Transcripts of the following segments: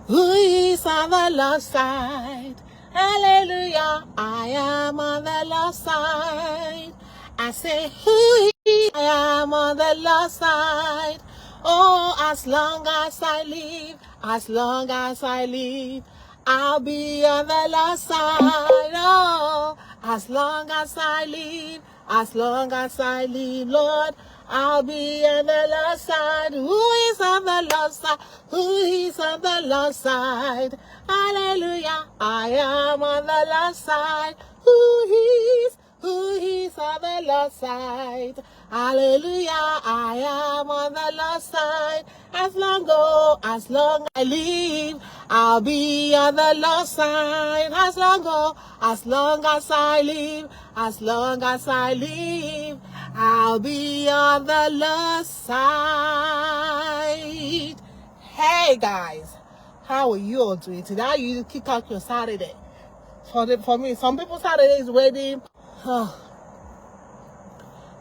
Who is on the Lord's side? Hallelujah, I am on the Lord's side. I say, who is? I am on the Lord's side. Oh, as long as I live, as long as I live, I'll be on the Lord's side. Oh, as long as I live, as long as I live, Lord, I'll be on the Lord's side. Who is on the Lord's side? Who is on the Lord's side? Hallelujah, I am on the Lord's side. Who is on the Lord's side? Hallelujah, I am on the Lord's side. As long as I live, I'll be on the Lord's side. As long as I live, as long as I live, I'll be on the Lord's side. Hey guys, how are you all doing today? How you kick out your Saturday? For me, some people Saturday is wedding.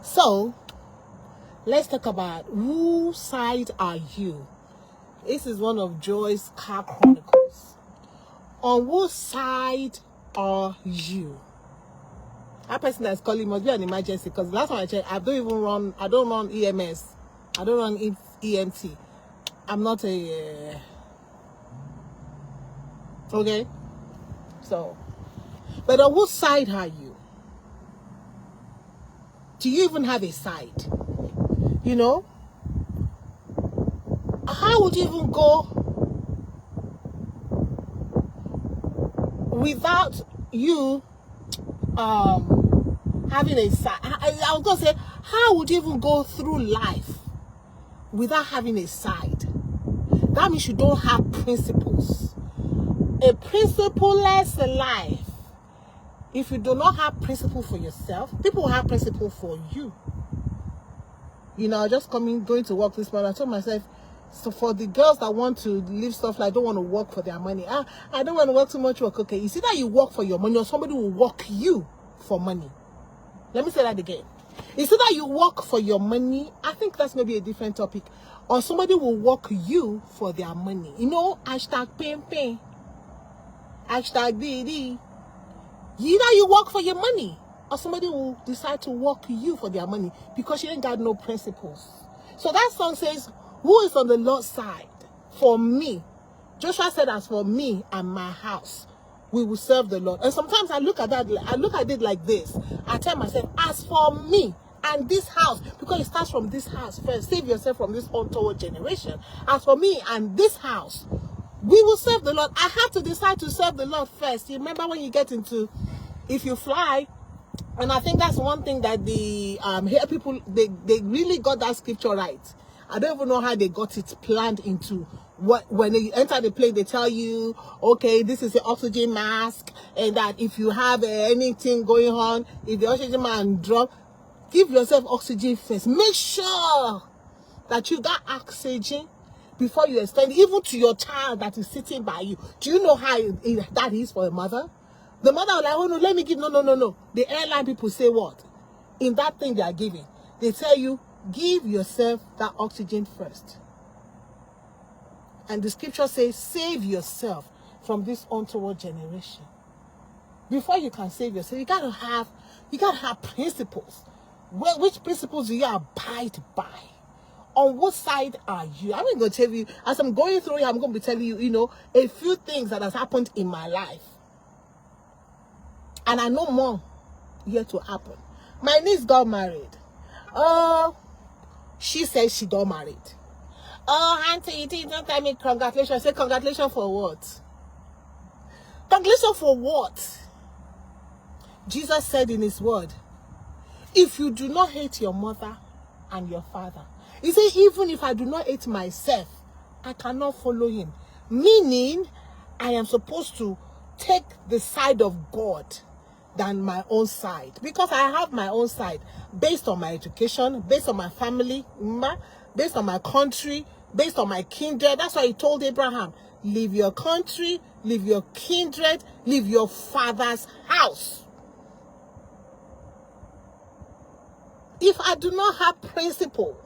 So, let's talk about whose side are you? This is one of Joy's car chronicles. On whose side are you? That person that's calling must be an emergency, because last time I checked, I don't run EMS. I don't run EMT. I'm not a okay. So, but on whose side are you? Do you even have a side? You know? How would you even go without you having a side? I was going to say, how would you even go through life without having a side? That means you don't have principles. A principleless life. If you do not have principle for yourself, people will have principle for you. You know, just going to work this morning, I told myself, so for the girls that want to live stuff like don't want to work for their money, I don't want to work too much work. Okay, you see that you work for your money, or somebody will work you for money. Let me say that again. You see that you work for your money. I think that's maybe a different topic. Or somebody will work you for their money. You know, hashtag pain. Hashtag DD. Either you work for your money, or somebody will decide to work you for their money because you ain't got no principles. So that song says, who is on the Lord's side? For me. Joshua said, as for me and my house, we will serve the Lord. And sometimes I look at it like this. I tell myself, as for me and this house, because it starts from this house first. Save yourself from this untoward generation. As for me and this house, we will serve the Lord. I have to decide to serve the Lord first. You remember when you get into, if you fly, and I think that's one thing that the here people they really got that scripture right. I don't even know how they got it planned into what when you enter the plane they tell you, okay, this is the oxygen mask, and that if you have anything going on, if the oxygen mask drop, give yourself oxygen first. Make sure that you got oxygen before you extend it, even to your child that is sitting by you. Do you know how that is for a mother? The mother will like, oh no, let me give, no. The airline people say what? In that thing they are giving, they tell you, give yourself that oxygen first. And the scripture says, save yourself from this untoward generation. Before you can save yourself, you gotta have principles. Which principles do you abide by? On what side are you? I'm going to tell you, as I'm going through it, I'm going to be telling you, you know, a few things that has happened in my life. And I know more yet to happen. My niece got married. She said she got married. Oh, auntie, you didn't tell me congratulations. I said, congratulations for what? Congratulations for what? Jesus said in his word, if you do not hate your mother and your father, he said, even if I do not hate myself, I cannot follow him. Meaning, I am supposed to take the side of God than my own side. Because I have my own side based on my education, based on my family, based on my country, based on my kindred. That's why he told Abraham, leave your country, leave your kindred, leave your father's house. If I do not have principle,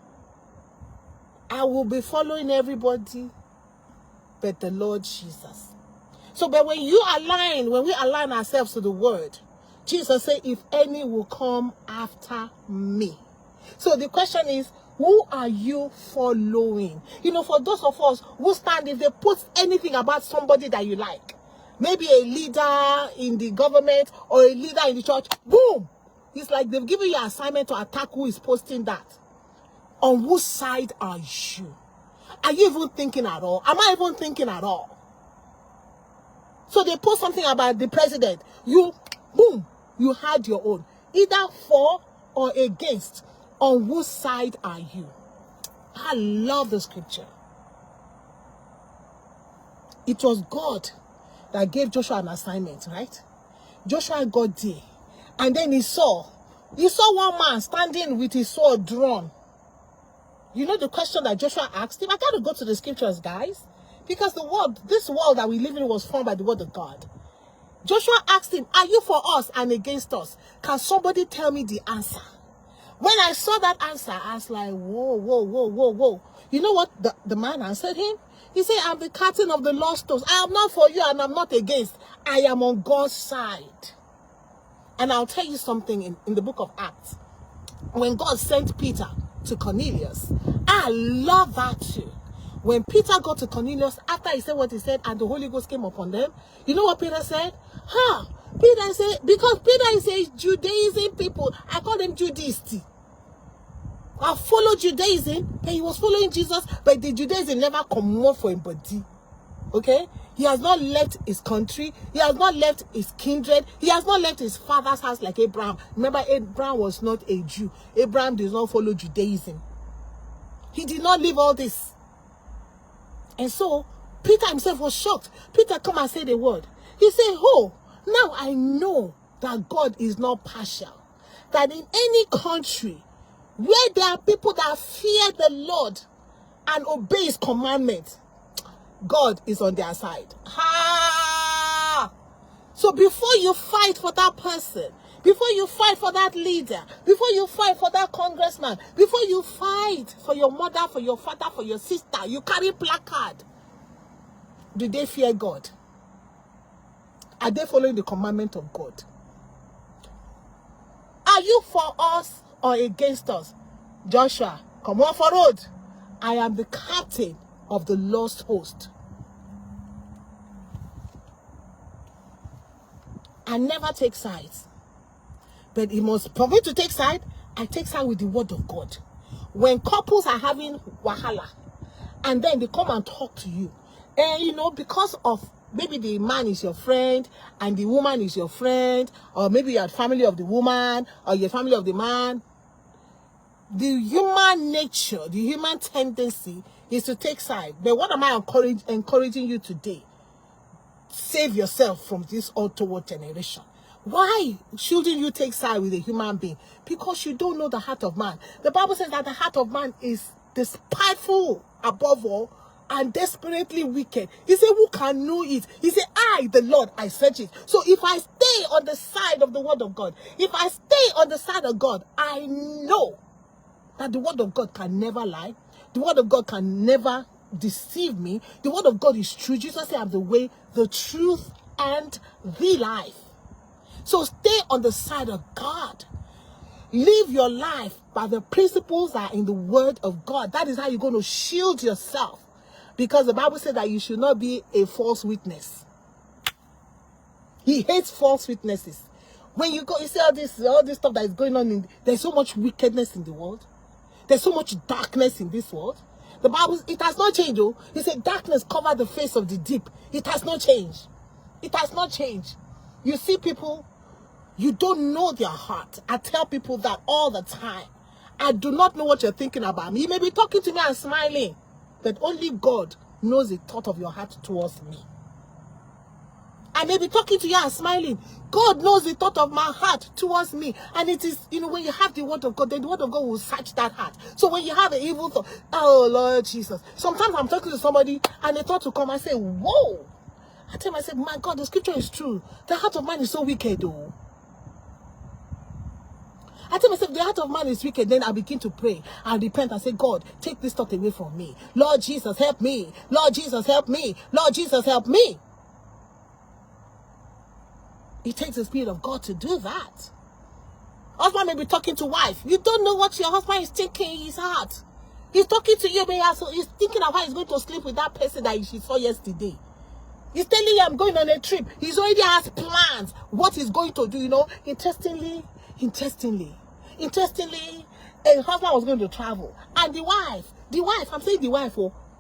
I will be following everybody but the Lord Jesus. So, but when we align ourselves to the word, Jesus said, if any will come after me. So the question is, who are you following? You know, for those of us who stand, if they put anything about somebody that you like, maybe a leader in the government or a leader in the church, boom! It's like they've given you an assignment to attack who is posting that. On whose side are you? Are you even thinking at all? Am I even thinking at all? So they post something about the president. You, boom, you had your own. Either for or against. On whose side are you? I love the scripture. It was God that gave Joshua an assignment, right? Joshua got there. And then he saw one man standing with his sword drawn. You know the question that Joshua asked him? I got to go to the scriptures, guys. Because this world that we live in was formed by the word of God. Joshua asked him, are you for us and against us? Can somebody tell me the answer? When I saw that answer, I was like, whoa, whoa, whoa, whoa, whoa. You know what the man answered him? He said, I'm the captain of the lost souls. I am not for you and I'm not against. I am on God's side. And I'll tell you something in the book of Acts. When God sent Peter to Cornelius, I love that too. When Peter got to Cornelius, after he said what he said and the Holy Ghost came upon them, you know what Peter said? Peter said, because Peter is a Judaism people, I call them Judaists. I followed Judaism, and he was following Jesus, but the Judaism never come more for him body. Okay? He has not left his country. He has not left his kindred. He has not left his father's house like Abraham. Remember, Abraham was not a Jew. Abraham did not follow Judaism. He did not leave all this. And so, Peter himself was shocked. Peter come and say the word. He said, oh, now I know that God is not partial. That in any country where there are people that fear the Lord and obey his commandments, God is on their side. So before you fight for that person, before you fight for that leader, before you fight for that congressman, before you fight for your mother, for your father, for your sister, you carry placard. Do they fear God? Are they following the commandment of God? Are you for us or against us? Joshua, come on for road. I am the captain of the lost host. I never take sides. But it must, for me to take side, I take side with the word of God. When couples are having wahala, and then they come and talk to you, and you know, because of maybe the man is your friend, and the woman is your friend, or maybe you're family of the woman, or you're family of the man, the human nature, the human tendency is to take side. But what am I encouraging you today? Save yourself from this untoward generation. Why shouldn't you take side with a human being? Because you don't know the heart of man. The Bible says that the heart of man is despiteful above all and desperately wicked. He said, who can know it? He said, I, the Lord, I search it. So if I stay on the side of the word of God, if I stay on the side of God, I know that the word of God can never lie. The word of God can never deceive me. The word of God is true. Jesus said, I am the way, the truth, and the life. So stay on the side of God. Live your life by the principles that are in the word of God. That is how you're going to shield yourself. Because the Bible said that you should not be a false witness. He hates false witnesses. When you go, you see all this stuff that is going on, there's so much wickedness in the world. There's so much darkness in this world. The Bible, it has not changed, though. It said darkness covered the face of the deep. It has not changed. It has not changed. You see people, you don't know their heart. I tell people that all the time. I do not know what you're thinking about me. You may be talking to me and smiling, but only God knows the thought of your heart towards me. I may be talking to you and smiling. God knows the thought of my heart towards me. And it is, you know, when you have the word of God, then the word of God will search that heart. So when you have an evil thought, oh, Lord Jesus. Sometimes I'm talking to somebody and they thought to come, I say, whoa. I tell myself, my God, the scripture is true. The heart of man is so wicked, though. I tell myself, the heart of man is wicked. Then I begin to pray and repent and say, God, take this thought away from me. Lord Jesus, help me. Lord Jesus, help me. Lord Jesus, help me. It takes the Spirit of God to do that. Husband may be talking to wife. You don't know what your husband is thinking in his heart. He's talking to you, but he's thinking of how he's going to sleep with that person that she saw yesterday. He's telling you, I'm going on a trip. He's already has plans. What he's going to do, you know. Interestingly, a husband was going to travel. And the wife, I'm saying the wife,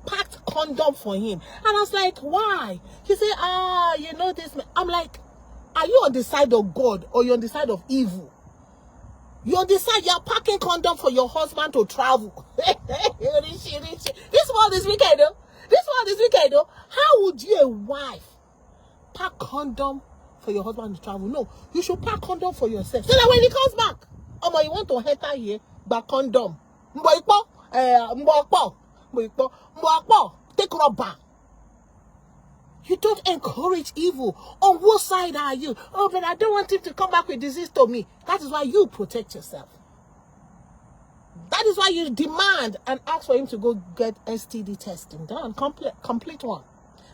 packed condom for him. And I was like, why? He said, you know this. I'm like, are you on the side of God or you're on the side of evil? You're on the side, you're packing condom for your husband to travel. This world is wicked, though. This world is wicked, though. How would you, a wife, pack condom for your husband to travel? No, you should pack condom for yourself. So that when he comes back, you want to enter here, but condom. Take rubber. You don't encourage evil. On what side are you? Oh, but I don't want him to come back with disease to me. That is why you protect yourself. That is why you demand and ask for him to go get STD testing done. Complete one.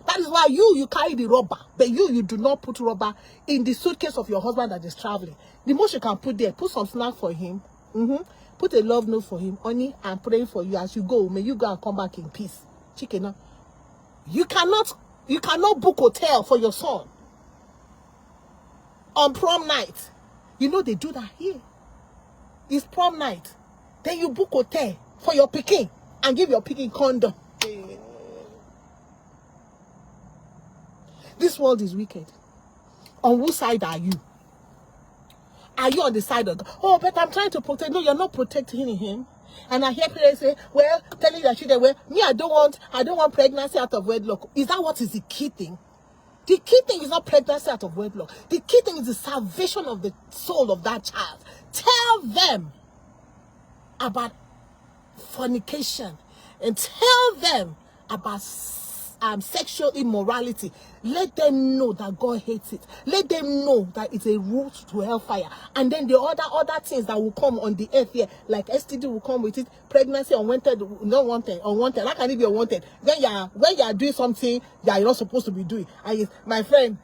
That is why you carry the rubber. But you do not put rubber in the suitcase of your husband that is traveling. The most you can put there, put some snack for him. Put a love note for him. Honey, I'm praying for you as you go. May you go and come back in peace. Chicken. You cannot book hotel for your son on prom night. You know they do that here. It's prom night. Then you book hotel for your pikin and give your pikin condom. This world is wicked. On whose side are you? Are you on the side of God? Oh, but I'm trying to protect. No, you're not protecting him. And I hear people say, well, telling their children, well, me, I don't want pregnancy out of wedlock. Is that what is the key thing? The key thing is not pregnancy out of wedlock. The key thing is the salvation of the soul of that child. Tell them about fornication and tell them about sexual immorality. Let them know that God hates it. Let them know that it's a route to hellfire. And then the other things that will come on the earth here, like STD will come with it, pregnancy, unwanted, not wanted, unwanted. How can it be unwanted? When you are doing something that you're not supposed to be doing. And my friend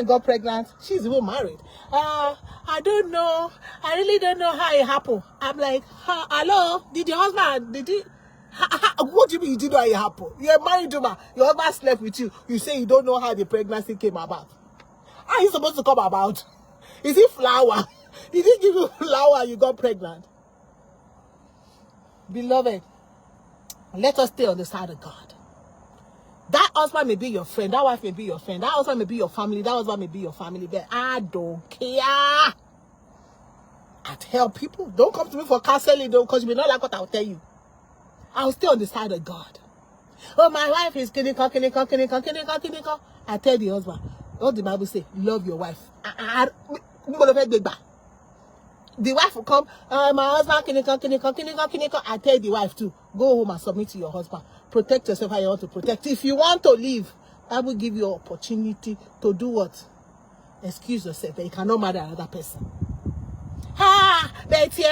got pregnant. She's even married. I don't know. I really don't know how it happened. I'm like, hello? Did your husband, what do you mean you didn't know how it happened? You're a married woman. Your husband slept with you. You say you don't know how the pregnancy came about. How are you supposed to come about? Is it flour? Did he give you flour and you got pregnant? Beloved, let us stay on the side of God. That husband may be your friend. That wife may be your friend. That husband may be your family. That husband may be your family. But I don't care. I tell people, don't come to me for counseling, though, because you may not like what I'll tell you. I'll stay on the side of God. Oh, my wife is kidding. I tell the husband, what the Bible say? Love your wife. The wife will come, my husband, I tell the wife too, go home and submit to your husband. Protect yourself how you want to protect. If you want to leave, I will give you an opportunity to do what? Excuse yourself, but you cannot marry another person. Betty,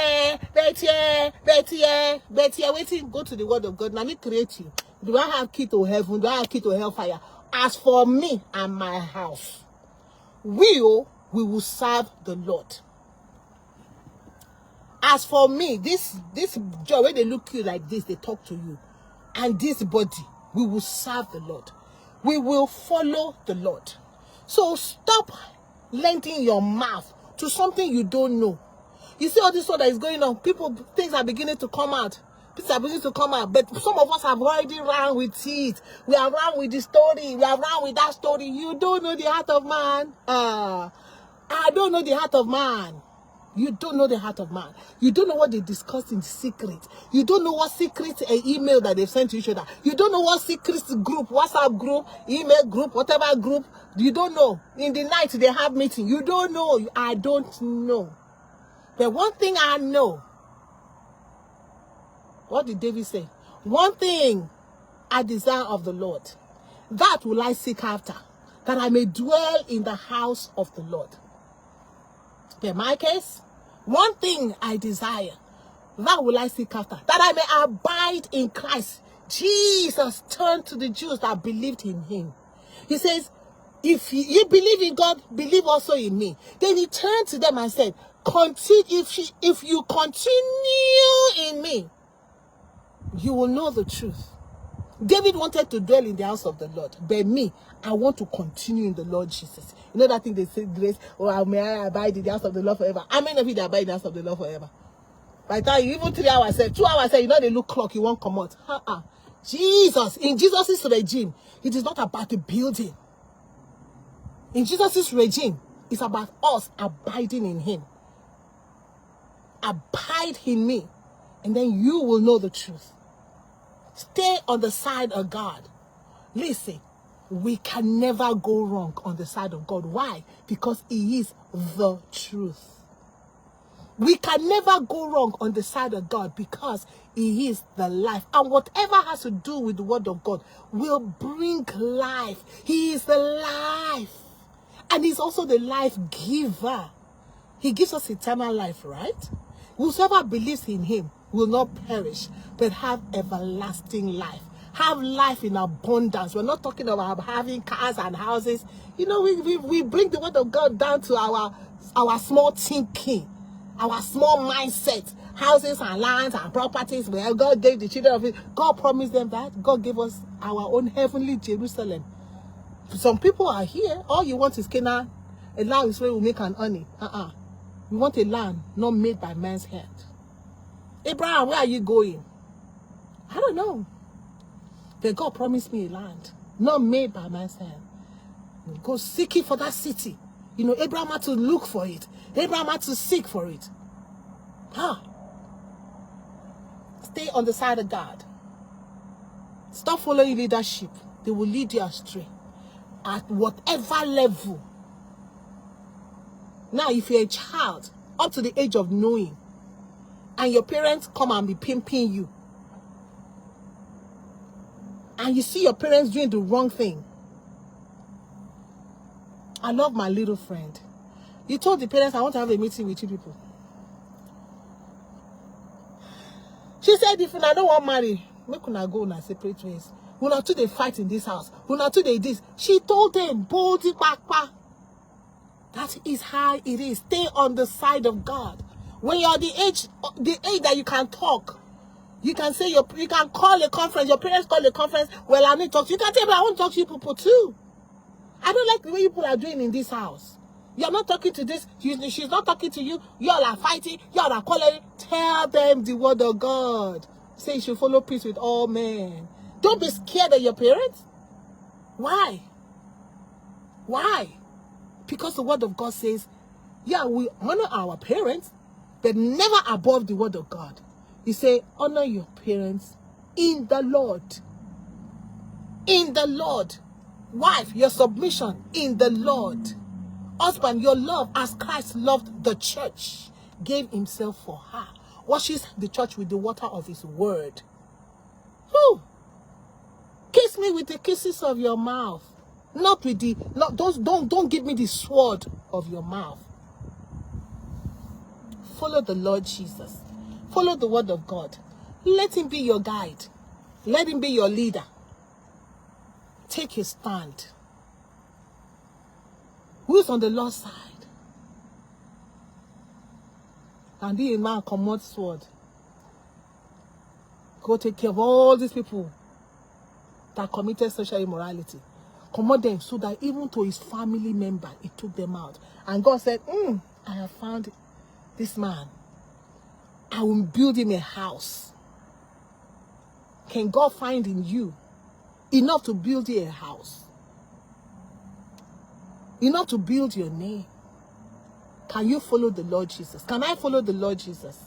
waiting, go to the word of God. Now me create you. Do I have key to heaven? Do I have key to hellfire? As for me and my house, we will serve the Lord. As for me, this joy, when they look at you like this, they talk to you. And this body, we will serve the Lord. We will follow the Lord. So stop lending your mouth to something you don't know. You see all this stuff that is going on. Things are beginning to come out. Things are beginning to come out. But some of us have already run with it. We have run with the story. We have run with that story. You don't know the heart of man. I don't know the heart of man. You don't know the heart of man. You don't know what they discuss in secret. You don't know what secret email that they've sent to each other. You don't know what secret group, WhatsApp group, email group, whatever group. You don't know. In the night they have meeting. You don't know. I don't know. But one thing I know. What did David say? One thing I desire of the Lord, that will I seek after, that I may dwell in the house of the Lord. In my case, One thing I desire, that will I seek after, that I may abide in Christ. Jesus turned to the Jews that believed in him. He says, if you believe in God, believe also in me. Then he turned to them and said, if you continue in me, you will know the truth. David wanted to dwell in the house of the Lord, but me, I want to continue in the Lord Jesus. You know that thing they say, grace, oh, may I abide in the house of the Lord forever. How many of you that abide in the house of the Lord forever? By the time you even 3 hours, 2 hours, you know they look clock, you won't come out. Jesus, in Jesus' regime, it is not about the building. In Jesus' regime, it's about us abiding in him. Abide in me, and then you will know the truth. Stay on the side of God. Listen, we can never go wrong on the side of God. Why? Because he is the truth. We can never go wrong on the side of God because he is the life. And whatever has to do with the word of God will bring life. He is the life. And he's also the life giver. He gives us eternal life, right? Whosoever believes in him will not perish, but have everlasting life. Have life in abundance. We're not talking about having cars and houses. You know, we bring the word of God down to our small thinking, our small mindset. Houses and lands and properties where God gave the children of it. God promised them that. God gave us our own heavenly Jerusalem. Some people are here. All you want is Canaan. A land is where we make an honey. We want a land not made by man's hand. Abraham, where are you going? I don't know. But God promised me a land not made by man's hand. Go seeking for that city. You know, Abraham had to look for it. Abraham had to seek for it. Stay on the side of God. Stop following leadership. They will lead you astray. At whatever level. Now, if you're a child, up to the age of knowing, and your parents come and be pimping you, and you see your parents doing the wrong thing. I love my little friend. You told the parents, I want to have a meeting with you people. She said, if I don't want to marry, make una go on separate ways. Una two they fight in this house. Una two they this. She told them, boldly back. That is how it is. Stay on the side of God. When you're the age that you can talk, you can say you can call a conference. Your parents call a conference. Well, I need to talk to you. You can tell me I want to talk to you people too. I don't like the way people are doing in this house. You're not talking to this. She's not talking to you. Y'all are fighting. Y'all are calling. Tell them the word of God. Say you should follow peace with all men. Don't be scared of your parents. Why? Why? Because the word of God says, yeah, we honor our parents, but never above the word of God. You say, honor your parents in the Lord. In the Lord. Wife, your submission in the Lord. Husband, your love as Christ loved the church, gave himself for her. Washes the church with the water of his word. Whew. Kiss me with the kisses of your mouth. Not with the, don't give me the sword of your mouth. Follow the Lord Jesus. Follow the word of God. Let him be your guide. Let him be your leader. Take a stand. Who's on the Lord's side? And be a man commode sword. Go take care of all these people that committed sexual immorality. Commode them so that even to his family member, he took them out. And God said, I have found this man. I will build him a house. Can God find in you enough to build you a house? Enough to build your name? Can you follow the Lord Jesus? Can I follow the Lord Jesus?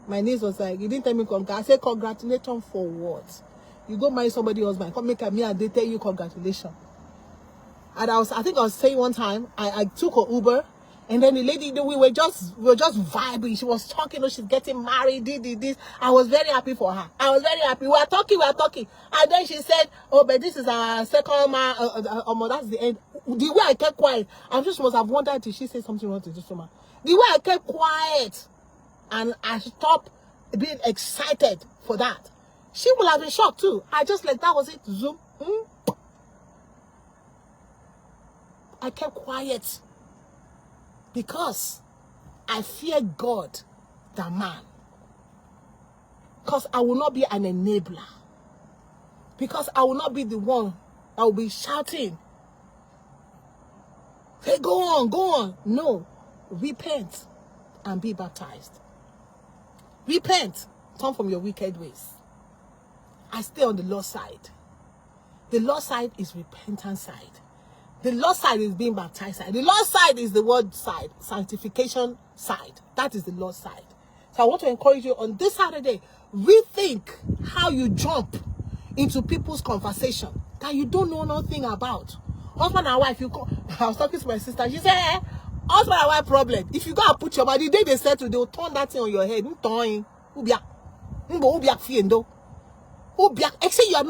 My niece was like, you didn't tell me congratulations. I said, congratulations for what? You go marry somebody husband, come make me and they tell you congratulations. And I think I was saying one time, I took an Uber, and then the lady, we were just vibing. She was talking, she's getting married, this. I was very happy for her. I was very happy. We are talking. And then she said, oh, but this is our second man. That's the end. The way I kept quiet, I just must have wondered if she said something wrong to this woman. The way I kept quiet and I stopped being excited for that, she would have been shocked too. I just like, that was it. Zoom. I kept quiet because I fear God than man. Because I will not be an enabler. Because I will not be the one that will be shouting, hey, go on, go on. No. Repent and be baptized. Repent. Turn from your wicked ways. I stay on the Lord's side. The Lord's side is repentance side. The Lord's side is being baptized side. The Lord's side is the word side, sanctification side. That is the Lord's side. So I want to encourage you on this Saturday, rethink how you jump into people's conversation that you don't know nothing about. Husband and wife, I was talking to my sister. She said, husband and wife problem. If you go and put your money, the day they settle, they will turn that thing on your head. Except you are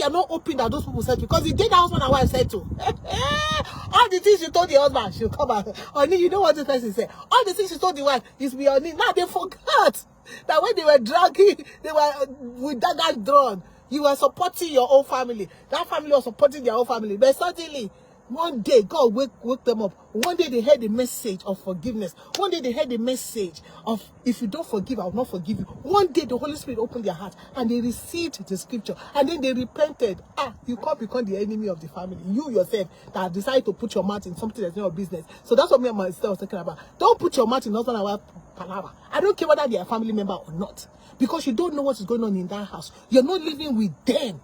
not open that those people said, because the day that husband and wife said to all the things you told the husband, she'll come back. Honey, you know what this person said? All the things you told the wife is be on it. Now they forgot that when they were dragging, they were with that guy drawn. You were supporting your own family. That family was supporting their own family. But suddenly, one day, God woke them up. One day they heard the message of forgiveness. One day they heard the message of, if you don't forgive, I will not forgive you. One day the Holy Spirit opened their heart and they received the scripture. And then they repented. You can't become the enemy of the family. You yourself that decided to put your mouth in something that's not your business. So that's what me and my sister was talking about. Don't put your mouth in husband and wife palaver. I don't care whether they are a family member or not. Because you don't know what is going on in that house. You're not living with them.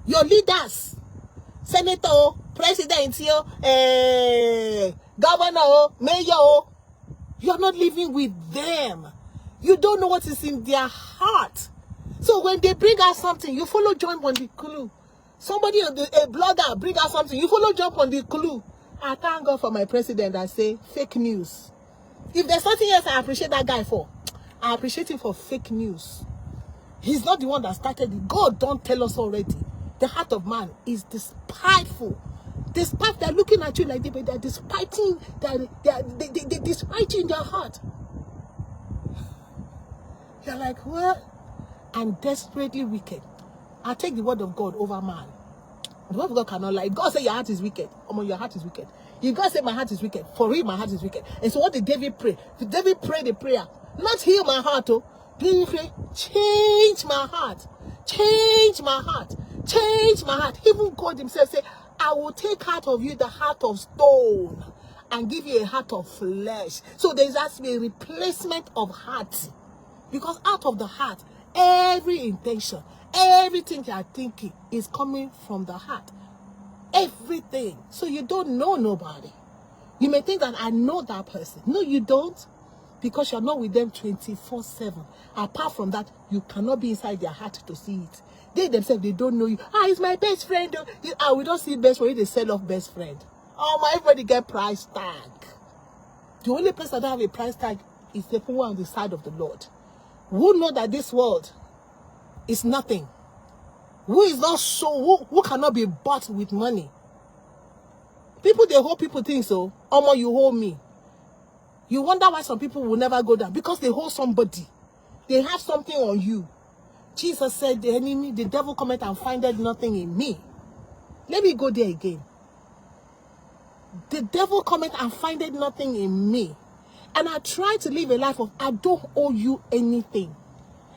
Your leaders, senator, president, governor, mayor, you're not living with them. You don't know what is in their heart. So when they bring out something, you follow jump on the clue. Somebody, a blogger, bring out something, you follow jump on the clue. I thank God for my president. I say fake news. If there's something else I appreciate that guy for, I appreciate him for fake news. He's not the one that started it. God don't tell us already. The heart of man is despiteful. Despite they're looking at you like this, but they're despiting. They despite you in their heart. You're like, what? And desperately wicked. I take the word of God over man. The word of God cannot lie. If God say your heart is wicked, your heart is wicked. If God say my heart is wicked, for real, my heart is wicked. And so what did David pray? David prayed the prayer, not heal my heart, oh. David pray, change my heart. Change my heart. Change my heart. Even God himself said, I will take out of you the heart of stone and give you a heart of flesh. So there has to be a replacement of heart. Because out of the heart, every intention, everything you are thinking is coming from the heart. Everything. So you don't know nobody. You may think that I know that person. No, you don't. Because you're not with them 24/7. Apart from that, you cannot be inside their heart to see it. They themselves, they don't know you. It's my best friend. We don't see best friend. They sell off best friend. Everybody get price tag. The only person that have a price tag is the people on the side of the Lord. Who know that this world is nothing. Who is not so, who cannot be bought with money. People, they hold people think so. You hold me. You wonder why some people will never go down. Because they hold somebody. They have something on you. Jesus said, the devil cometh and findeth nothing in me. Let me go there again. The devil cometh and findeth nothing in me. And I try to live a life of, I don't owe you anything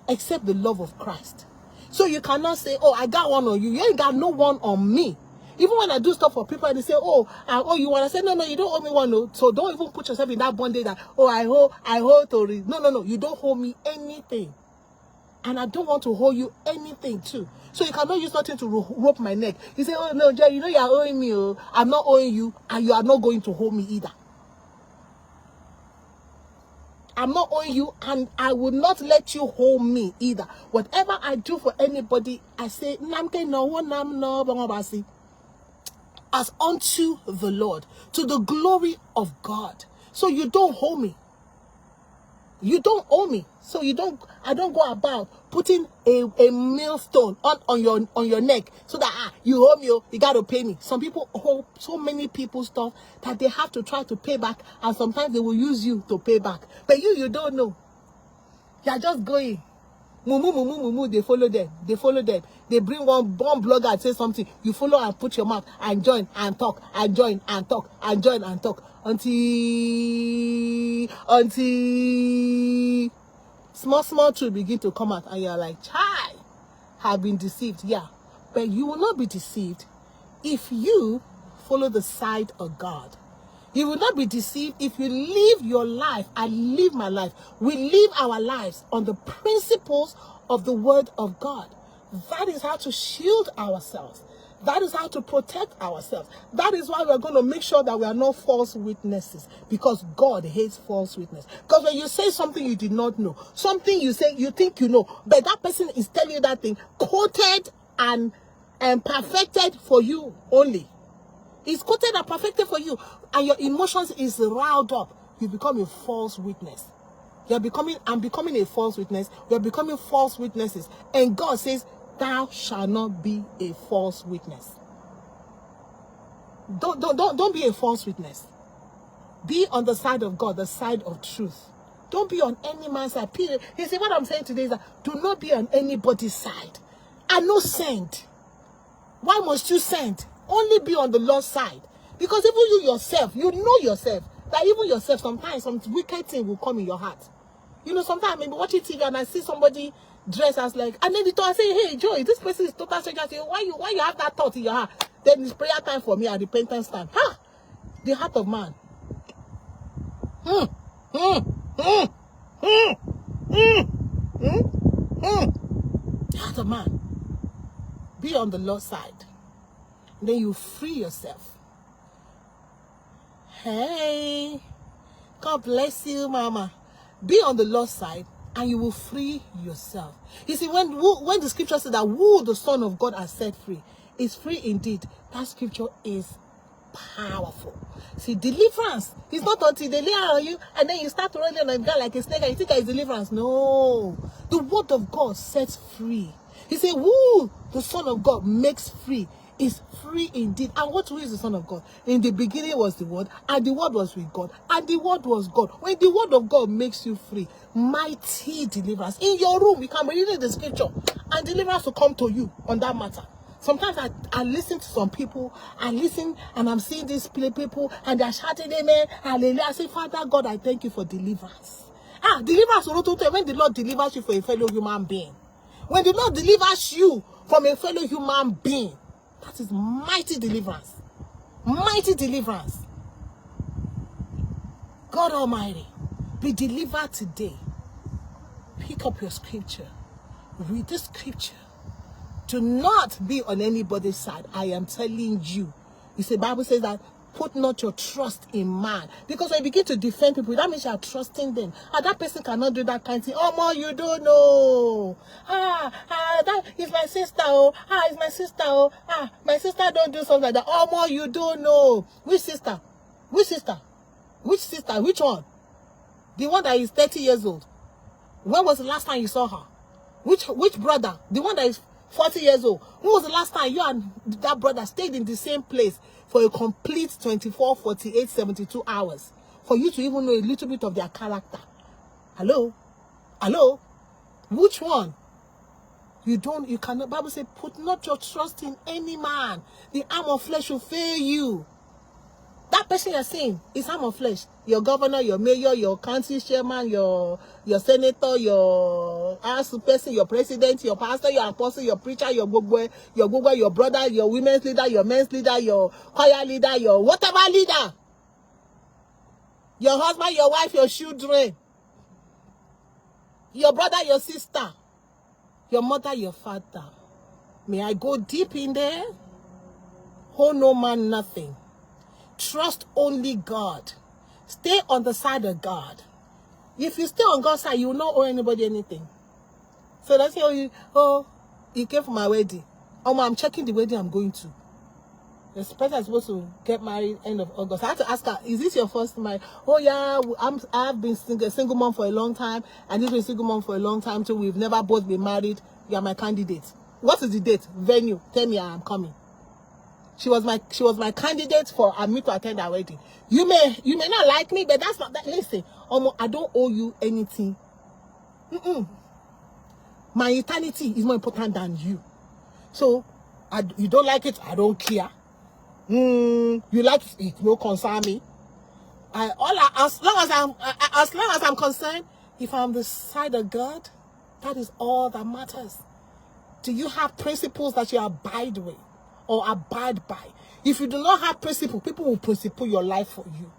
except the love of Christ. So you cannot say, I got one on you. You ain't got no one on me. Even when I do stuff for people and they say, I owe you one. I say, no, you don't owe me one. No. So don't even put yourself in that bondage that, I owe Tori. No. You don't owe me anything. And I don't want to hold you anything too. So you cannot use nothing to rope my neck. You say, no, Jay, you know you're owing me. I'm not owing you. And you are not going to hold me either. I'm not owing you, and I will not let you hold me either. Whatever I do for anybody, I say, as unto the Lord, to the glory of God. So you don't hold me. You don't owe me. So I don't go about putting a millstone on your neck so that you owe me, you got to pay me. Some people owe so many people stuff that they have to try to pay back, and sometimes they will use you to pay back. But you don't know. You are just going. Mumu, they follow them. They bring one blogger and say something. You follow and put your mouth and join and talk and join and talk and join and talk until small truth begin to come out, and you're like, "Chai, have been deceived." Yeah, but you will not be deceived if you follow the side of God. You will not be deceived if you live your life. I live my life. We live our lives on the principles of the word of God. That is how to shield ourselves. That is how to protect ourselves. That is why we're going to make sure that we are not false witnesses, because God hates false witness. Because when you say something you did not know, something you say you think you know, but that person is telling you that thing quoted and perfected for you only. It's quoted and perfected for you, and your emotions is riled up. You become a false witness. I'm becoming a false witness. We are becoming false witnesses. And God says, thou shalt not be a false witness. Don't be a false witness. Be on the side of God, the side of truth. Don't be on any man's side. Period. You see, what I'm saying today is that do not be on anybody's side. And no send. Why must you send? Only be on the Lord's side. Because even you yourself, you know yourself, that even yourself, sometimes some wicked thing will come in your heart. You know, sometimes maybe watching TV and I see somebody dressed as like, and then I say, hey, Joy, this person is total stranger to you. Why you have that thought in your heart? Then it's prayer time for me and repentance time. The heart of man. The heart of man. Be on the Lord's side. Then you free yourself. Hey, God bless you, Mama. Be on the Lord's side, and you will free yourself. You see, when the scripture says that who the Son of God has set free is free indeed, that scripture is powerful. See, deliverance is not until they lay on you and then you start rolling on the ground like a snake and you think that is deliverance. No, the word of God sets free. He said, who the Son of God makes free is free indeed. And what is the Son of God? In the beginning was the Word, and the Word was with God, and the Word was God. When the Word of God makes you free, mighty deliverance. In your room, you can be reading the scripture, and deliverance will come to you on that matter. Sometimes I listen to some people, and I'm seeing these people, and they're shouting, amen, hallelujah. I say, Father God, I thank you for deliverance. Deliverance when the Lord delivers you from a fellow human being. When the Lord delivers you from a fellow human being, that is mighty deliverance. Mighty deliverance. God Almighty, be delivered today. Pick up your scripture. Read the scripture. Do not be on anybody's side. I am telling you. You see, the Bible says that put not your trust in man. Because when you begin to defend people, that means you are trusting them. And that person cannot do that kind of thing. Oh, ma, you don't know. That is my sister. It's my sister. My sister don't do something like that. Oh, ma, you don't know. Which sister? Which sister? Which sister? Which one? The one that is 30 years old. When was the last time you saw her? Which brother? The one that is 40 years old. When was the last time you and that brother stayed in the same place for a complete 24, 48, 72 hours for you to even know a little bit of their character? Hello? Which one? You cannot. Bible says, put not your trust in any man. The arm of flesh will fail you. That person you're saying is arm of flesh. Your governor, your mayor, your council chairman, your senator, your house person, your president, your pastor, your apostle, your preacher, your gugwe, your brother, your women's leader, your men's leader, your choir leader, your whatever leader. Your husband, your wife, your children. Your brother, your sister. Your mother, your father. May I go deep in there? Owe no man nothing. Trust only God. Stay on the side of God. If you stay on God's side, you will not owe anybody anything. So that's how you came for my wedding. I'm checking the wedding I'm going to. This person is supposed to get married end of August. I had to ask her, is this your first marriage? Oh yeah, I've been single mom for a long time, and this been single mom for a long time too. We've never both been married. You are my candidate. What is the date? Venue. Tell me I'm coming. She was my candidate for me to attend her wedding. You may not like me, but that's not that. Listen, I don't owe you anything. My eternity is more important than you. So you don't like it, I don't care. You like it no concern me. As long as I'm concerned, if I'm the side of God, that is all that matters. Do you have principles that you abide with or abide by? If you do not have principle, people will principle your life for you.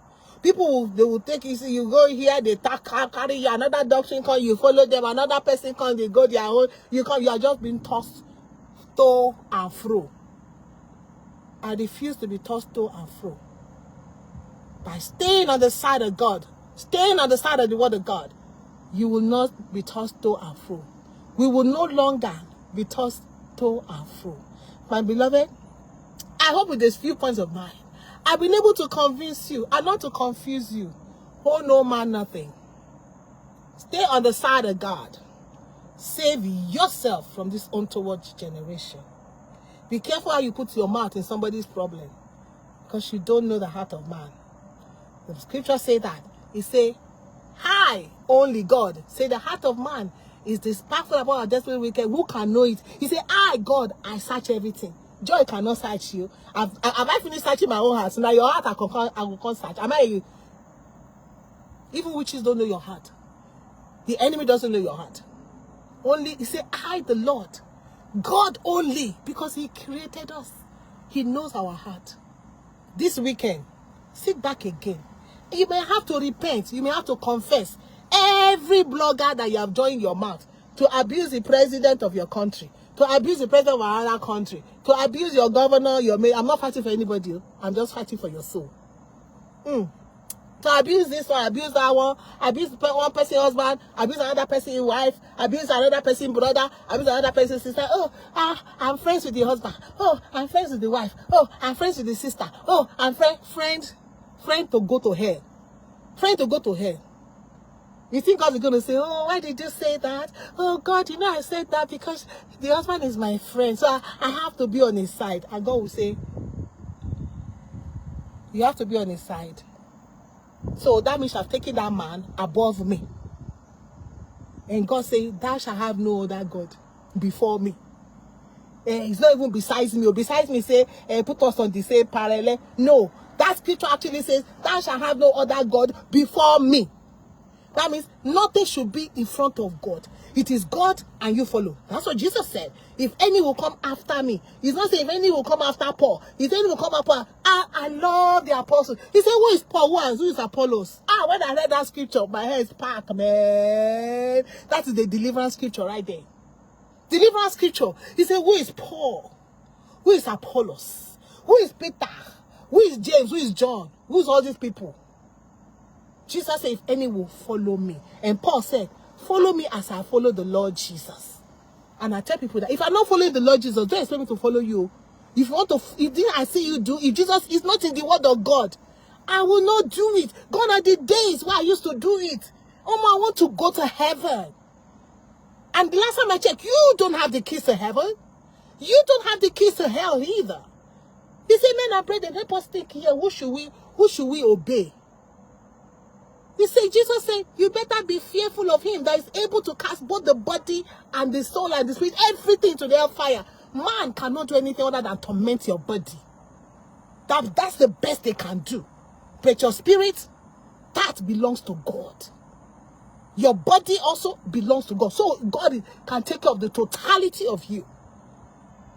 They will take you. See, you go here, they carry you. Another doctrine come, you follow them. Another person come, they go their own. You are just being tossed to and fro. I refuse to be tossed to and fro. By staying on the side of God, staying on the side of the word of God, you will not be tossed to and fro. We will no longer be tossed to and fro. My beloved, I hope with these few points of mine, I've been able to convince you and not to confuse you. Oh no man, nothing. Stay on the side of God. Save yourself from this untoward generation. Be careful how you put your mouth in somebody's problem, because you don't know the heart of man. The scripture say that. It say, I, only God, say the heart of man is despiteful about our desperate wicked. Who can know it? He say, I, God, I search everything. Joy cannot search you. Have I finished searching my own heart? So now your heart I will come search. Even witches don't know your heart. The enemy doesn't know your heart. Only, he say, I, the Lord, God only, because he created us. He knows our heart. This weekend, sit back again. You may have to repent. You may have to confess. Every blogger that you have joined your mouth to abuse the president of your country, to abuse the president of another country, to abuse your governor, your mayor. I'm not fighting for anybody. I'm just fighting for your soul. To abuse this one, abuse that one, abuse one person's husband, abuse another person's wife, abuse another person's brother, abuse another person's sister. Oh, I'm friends with the husband. Oh, I'm friends with the wife. Oh, I'm friends with the sister. Oh, I'm friend to go to hell. Friend to go to hell. You think God is going to say, oh, why did you say that? Oh, God, you know I said that because the husband is my friend, so I have to be on his side. And God will say, you have to be on his side. So that means I've taken that man above me. And God say, thou shalt have no other God before me. He's not even besides me. Or besides me, say, put us on the same parallel. No. That scripture actually says, thou shalt have no other God before me. That means nothing should be in front of God. It is God and you follow. That's what Jesus said. If any will come after me, he's not saying if any will come after Paul. If any will come after, I love the apostles. He said, who is Paul? Who is Apollos? When I read that scripture, my head is packed, man. That is the deliverance scripture right there. Deliverance scripture. He said, who is Paul? Who is Apollos? Who is Peter? Who is James? Who is John? Who is all these people? Jesus said, if any will follow me. And Paul said, follow me as I follow the Lord Jesus. And I tell people that if I'm not following the Lord Jesus, don't expect me to follow you. If you want to, if I see you do, if Jesus is not in the word of God, I will not do it. Gone are the days where I used to do it. Oh, I want to go to heaven. And the last time I checked, you don't have the keys to heaven. You don't have the keys to hell either. He said, men are praying, help us think here. Who should we obey? He said, Jesus said, you better be fearful of him that is able to cast both the body and the soul and the spirit, everything to the fire. Man cannot do anything other than torment your body. That's the best they can do. But your spirit, that belongs to God. Your body also belongs to God. So God can take care of the totality of you.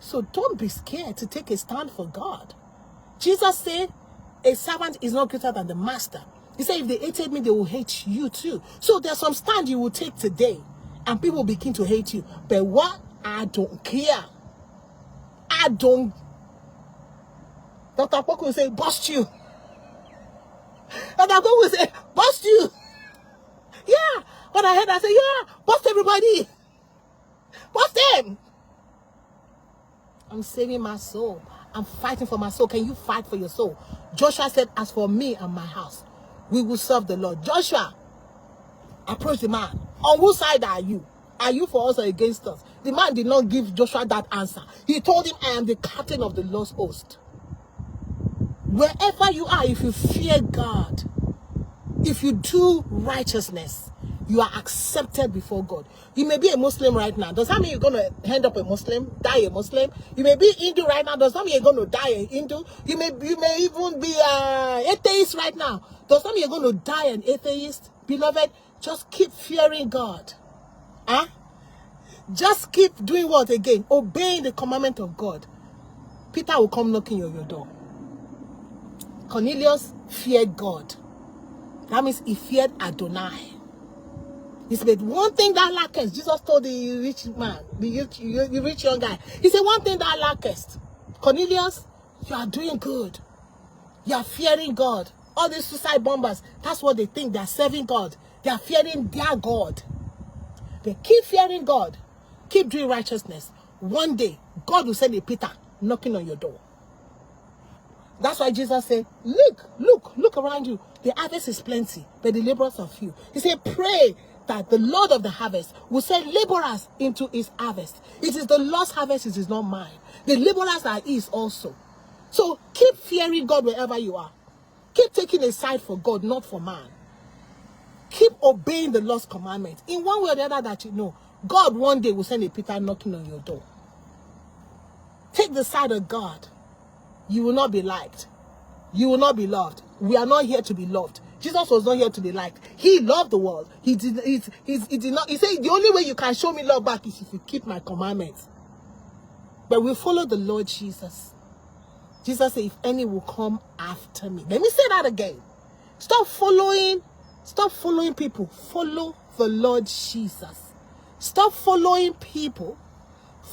So don't be scared to take a stand for God. Jesus said, a servant is not greater than the master. He said, if they hated me, they will hate you too. So there's some stand you will take today, and people begin to hate you. But what? I don't care. I don't. Dr. Poku will say, bust you. Dr. Poku will say, bust you. Yeah. When I heard that, I said, yeah, bust everybody. Bust them. I'm saving my soul. I'm fighting for my soul. Can you fight for your soul? Joshua said, as for me and my house, we will serve the Lord. Joshua approached the man. On whose side are you? Are you for us or against us? The man did not give Joshua that answer. He told him, I am the captain of the Lord's host. Wherever you are, if you fear God, if you do righteousness, you are accepted before God. You may be a Muslim right now. Does that mean you're going to end up a Muslim, die a Muslim? You may be Hindu right now. Does that mean you're going to die a Hindu? You may even be atheist right now. Does that mean you're going to die an atheist? Beloved, just keep fearing God. Huh? Just keep doing what again? Obeying the commandment of God. Peter will come knocking on your door. Cornelius feared God. That means he feared Adonai. He said, one thing that lackest. Jesus told the rich man, the rich young guy. He said, one thing that lackest. Cornelius, you are doing good. You are fearing God. All these suicide bombers, that's what they think. They are serving God. They are fearing their God. They keep fearing God. Keep doing righteousness. One day, God will send a Peter knocking on your door. That's why Jesus said, look around you. The harvest is plenty, but the laborers are few. He said, pray that the Lord of the harvest will send laborers into his harvest. It is the Lord's harvest, it is not mine. The laborers are his also. So keep fearing God wherever you are. Keep taking a side for God, not for man. Keep obeying the Lord's commandments. In one way or the other that you know, God one day will send a Peter knocking on your door. Take the side of God. You will not be liked. You will not be loved. We are not here to be loved. Jesus was not here to be liked. He loved the world. He did not. He said, the only way you can show me love back is if you keep my commandments. But we follow the Lord Jesus. Jesus said, if any will come after me. Let me say that again. Stop following people. Follow the Lord Jesus. Stop following people.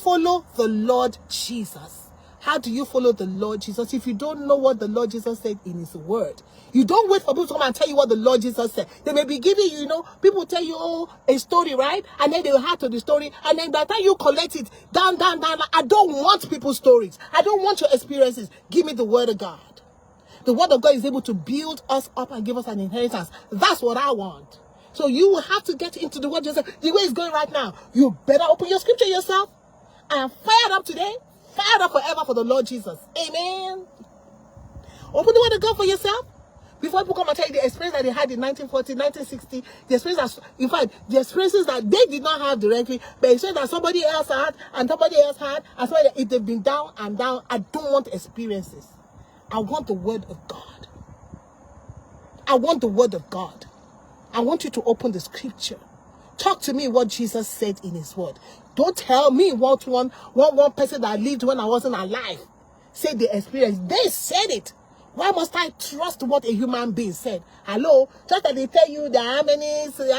Follow the Lord Jesus. How do you follow the Lord Jesus? If you don't know what the Lord Jesus said in his word, you don't wait for people to come and tell you what the Lord Jesus said. They may be giving you, people tell you a story, right? And then they will add to the story. And then by the time you collect it, down. I don't want people's stories. I don't want your experiences. Give me the word of God. The word of God is able to build us up and give us an inheritance. That's what I want. So you will have to get into the word Jesus. The way it's going right now, you better open your scripture yourself. I am fired up today. Fired up forever for the Lord Jesus. Amen. Open the word of God for yourself. Before people come and tell you the experience that they had in 1940, 1960, the experience that, in fact, the experiences that they did not have directly, but the experience that somebody else had, and somebody else had, and somebody, if they've been down and down, I don't want experiences. I want the word of God. I want the word of God. I want you to open the scripture. Talk to me what Jesus said in his word. Don't tell me what one person that lived when I wasn't alive said the experience. They said it. Why must I trust what a human being said? Hello? Just that they tell you that how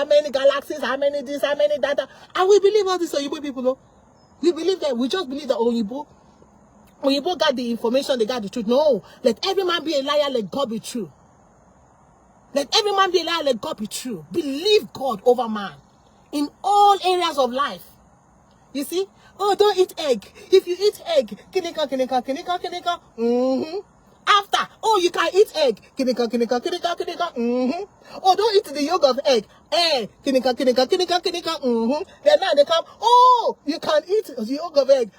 many galaxies, how many this, how many that. And we believe all these Oyibo people, no? We believe that. We just believe that Oyibo got the information, they got the truth. No. Let every man be a liar, let God be true. Let every man be a liar, let God be true. Believe God over man. In all areas of life. You see? Oh, don't eat egg. If you eat egg, kinika. After, oh, you can eat egg. Kinika. Oh, don't eat the yolk of egg. Kinika. Then now they come, oh, you can eat the yolk of egg.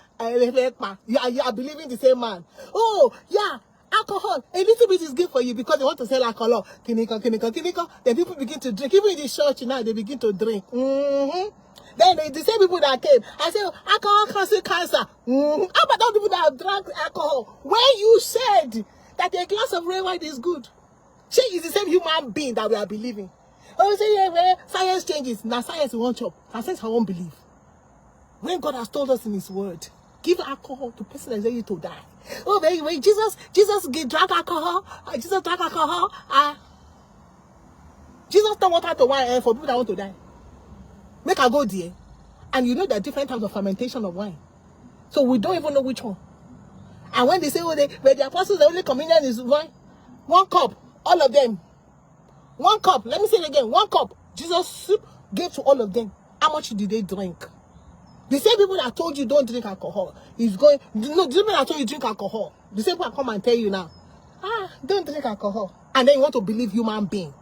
You are believing the same man. Oh, yeah. Alcohol, a little bit is good for you because they want to sell alcohol. Kinika. Then people begin to drink. Even in the church now, they begin to drink. Then the same people that came, I say, alcohol causes cancer. How about those people that have drunk alcohol? When you said that a glass of red wine is good, she is the same human being that we are believing. Oh, you say, yeah, well, science changes. Now science won't chop. Now science I won't believe. When God has told us in his word, give alcohol to person that is ready to die. Oh, when Jesus drank alcohol. Jesus drank alcohol. Jesus don't want her to wine for people that want to die. Make her go there. And you know there are different types of fermentation of wine. So we don't even know which one. And when they say, oh, but the apostles, the only communion is wine. 1 cup. All of them. 1 cup. Let me say it again. 1 cup. Jesus gave to all of them. How much did they drink? The same people that told you don't drink alcohol is going. No, the people that told you drink alcohol. The same people come and tell you now, don't drink alcohol, and then you want to believe human being.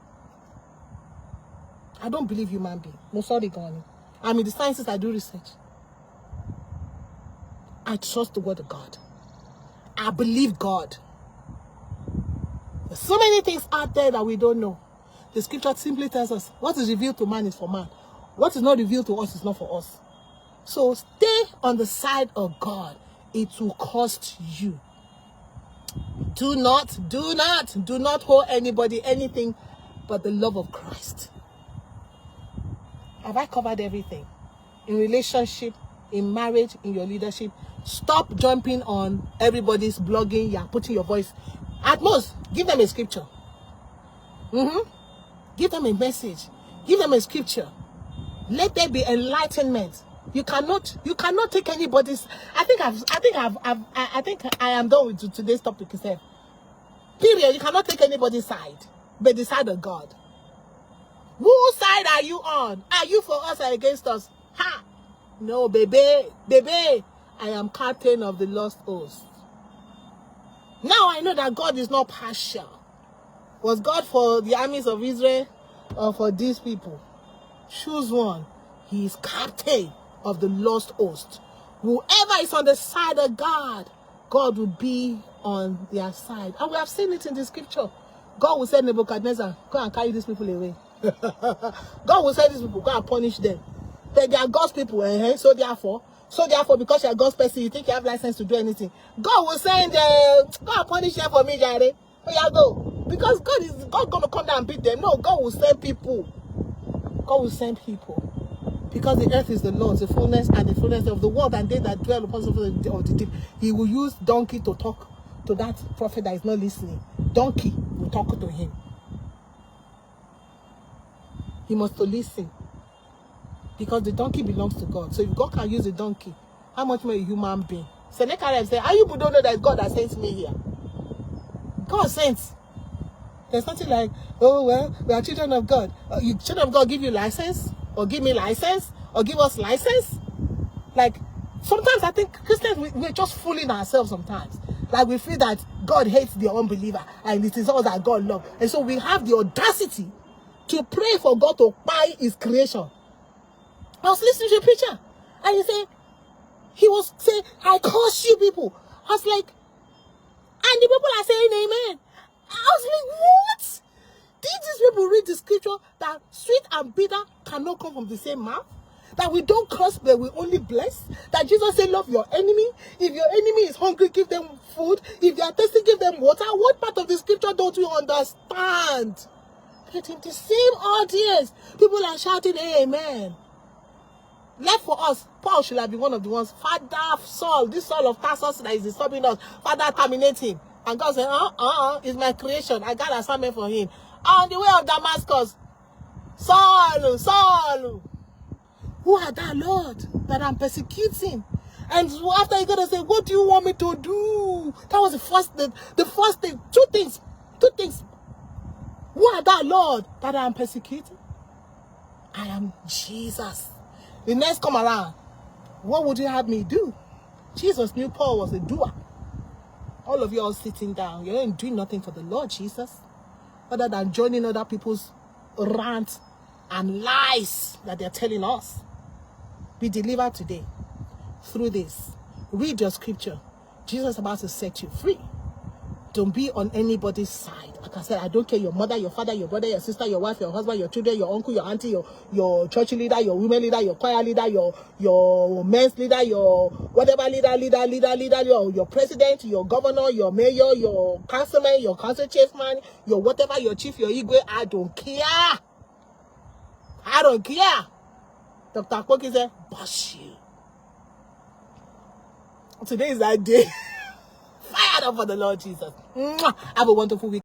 I don't believe human being. No, sorry, Gani. I'm in the sciences. I do research. I trust the word of God. I believe God. There's so many things out there that we don't know. The scripture simply tells us what is revealed to man is for man. What is not revealed to us is not for us. So stay on the side of God. It will cost you. Do not hold anybody anything but the love of Christ. Have I covered everything? In relationship, in marriage, in your leadership, stop jumping on everybody's blogging. You're putting your voice. At most, give them a scripture. Give them a message. Give them a scripture. Let there be enlightenment. You cannot take anybody's. I think I am done with today's topic itself. Period. You cannot take anybody's side, but the side of God. Whose side are you on? Are you for us or against us? Ha! No, baby. I am captain of the lost host. Now I know that God is not partial. Was God for the armies of Israel or for these people? Choose one. He is captain of the lost host. Whoever is on the side of God, God will be on their side. And we have seen it in the scripture. God will say, Nebuchadnezzar, go and carry these people away. God will say these people, go and punish them. But they are God's people, so therefore, because you are God's person, you think you have license to do anything. God will send go and punish them for me, Jare. Oh yeah, go. Because God is gonna come down and beat them. No, God will send people. God will send people. Because the earth is the Lord's, the fullness and the fullness of the world, and they that dwell upon the surface of the deep. He will use donkey to talk to that prophet that is not listening. Donkey will talk to him. He must listen. Because the donkey belongs to God. So if God can use a donkey, how much more a human being? Sennacherib said, "Are you people don't know that God has sent me here?" God sends. There's nothing like, oh, well, we are children of God. You children of God give you license? Or give me license? Or give us license? Like, sometimes I think Christians, we're just fooling ourselves sometimes. Like, we feel that God hates the unbeliever. And it is all that God loves. And so we have the audacity to pray for God to buy his creation. I was listening to a preacher. And he was saying, I curse you people. I was like, and the people are saying amen. I was like, what? Did these people read the scripture that sweet and bitter cannot come from the same mouth? That we don't curse, but we only bless? That Jesus said, love your enemy. If your enemy is hungry, give them food. If they are thirsty, give them water. What part of the scripture don't you understand? But in the same audience, people are shouting, amen. Left for us, Paul should have been one of the ones. Father Saul, this Saul of Tarsus that is disturbing us, Father, terminate him. And God said, it's my creation. I got an assignment for him. On the way of Damascus, Saul, who art thou, Lord, that I'm persecuting? And after he gonna say, what do you want me to do? That was the first thing. Two things. Who art thou, Lord, that I'm persecuting? I am Jesus. The next come around, what would you have me do? Jesus knew Paul was a doer. All of you all sitting down, you ain't doing nothing for the Lord Jesus, other than joining other people's rants and lies that they're telling us. Be delivered today through this. Read your scripture. Jesus is about to set you free. Don't be on anybody's side. Like I said, I don't care your mother, your father, your brother, your sister, your wife, your husband, your children, your uncle, your auntie, your church leader, your women leader, your choir leader, your men's leader, your whatever leader, your president, your governor, your mayor, your councilman, your council chairman, your whatever, your chief, your igwe. I don't care. I don't care. Dr. Akpoki said, boss you. Today is that day. Fired up for the Lord Jesus. Have a wonderful week.